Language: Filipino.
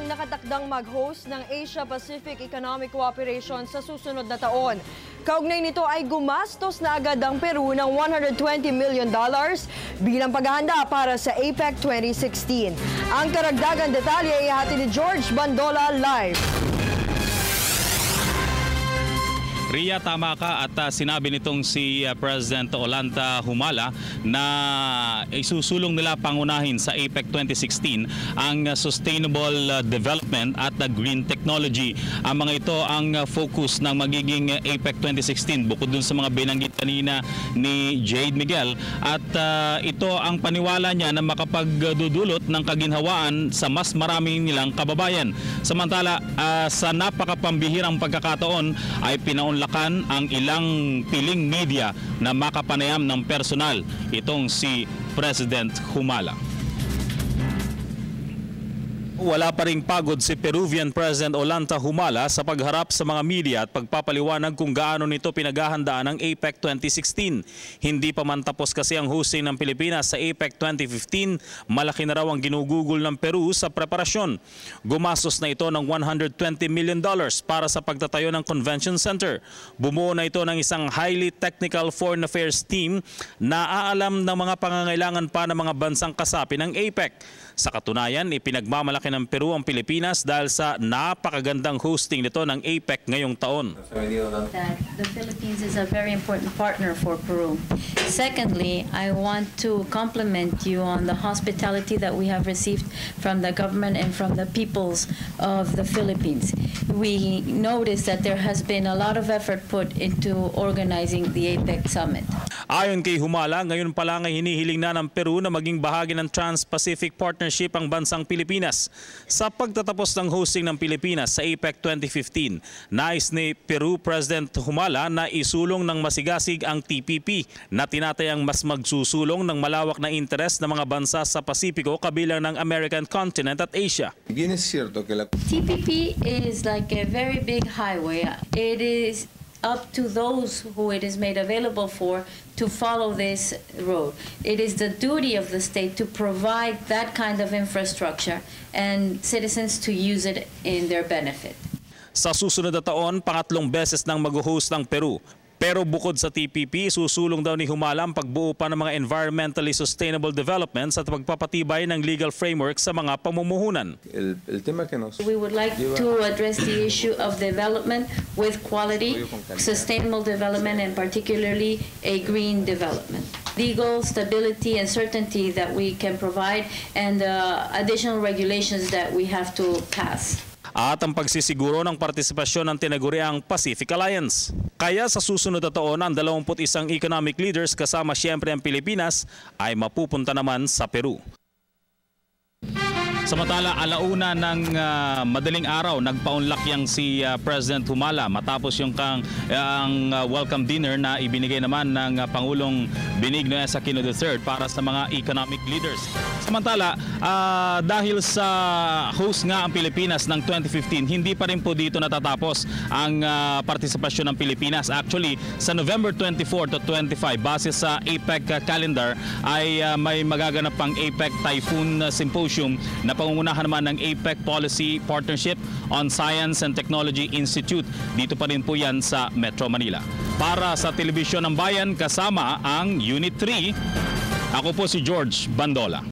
ang nakatakdang mag-host ng Asia-Pacific Economic Cooperation sa susunod na taon. Kaugnay nito ay gumastos na agad ang Peru ng $120 million bilang paghahanda para sa APEC 2016. Ang karagdagan detalye ay hati ni George Bandola live. Ria, tama ka at sinabi nitong si President Ollanta Humala na isusulong nila pangunahin sa APEC 2016 ang sustainable development at green technology. Ang mga ito ang focus ng magiging APEC 2016 bukod dun sa mga binanggit kanina ni Jade Miguel at ito ang paniwala niya na makapagdudulot ng kaginhawaan sa mas maraming nilang kababayan. Samantala sa napakapambihirang pagkakataon ay pinaunlakan ang ilang piling media na makapanayam ng personal itong si President Humala. Wala pa ring pagod si Peruvian President Ollanta Humala sa pagharap sa mga media at pagpapaliwanag kung gaano nito pinaghahandaan ang APEC 2016. Hindi pa man tapos kasi ang hosting ng Pilipinas sa APEC 2015, malaki na raw ang ginugugol ng Peru sa preparasyon. Gumastos na ito ng $120 million para sa pagtatayo ng convention center. Bumuo na ito ng isang highly technical foreign affairs team na aalam ng mga pangangailangan pa ng mga bansang kasapi ng APEC. Sa katunayan, ipinagmamalaki ng Peru ang Pilipinas dahil sa napakagandang hosting nito ng APEC ngayong taon. That the Philippines is a very important partner for Peru. Secondly, I want to compliment you on the hospitality that we have received from the government and from the peoples of the Philippines. We noticed that there has been a lot of effort put into organizing the APEC summit. Ayon kay Humala, ngayon pa lang ay hinihiling na ng Peru na maging bahagi ng Trans-Pacific Partnership ang bansang Pilipinas. Sa pagtatapos ng hosting ng Pilipinas sa APEC 2015, nais ni Peru President Humala na isulong ng masigasig ang TPP na tinatayang mas magsusulong ng malawak na interes ng mga bansa sa Pasipiko kabilang ng American continent at Asia. TPP is like a very big highway. It is up to those who it is made available for to follow this road. It is the duty of the state to provide that kind of infrastructure and citizens to use it in their benefit. Sa susunod na taon, pangatlong beses nang mag-host ng Peru. Pero bukod sa TPP, susulong daw ni Humala ang pagbuo pa ng mga environmentally sustainable developments at pagpapatibay ng legal framework sa mga pamumuhunan. We would like to address the issue of development with quality, sustainable development, and particularly a green development. Legal stability and certainty that we can provide and additional regulations that we have to pass. At ang pagsisiguro ng partisipasyon ng tinaguriang Pacific Alliance. Kaya sa susunod na taon, ang 21 economic leaders kasama siyempre ang Pilipinas ay mapupunta naman sa Peru. Samantala, alauna ng madaling araw, nagpaunlak yang si President Humala matapos yung welcome dinner na ibinigay naman ng Pangulong Benigno S. Aquino III para sa mga economic leaders. Samantala, dahil sa host nga ang Pilipinas ng 2015, hindi pa rin po dito natatapos ang partisipasyon ng Pilipinas. Actually, sa November 24 to 25, base sa APEC calendar, ay may magaganap pang APEC Typhoon Symposium na pangungunahan naman ng APEC Policy Partnership on Science and Technology Institute. Dito pa rin po yan sa Metro Manila. Para sa Telebisyon ng Bayan, kasama ang Unit 3, ako po si George Bandola.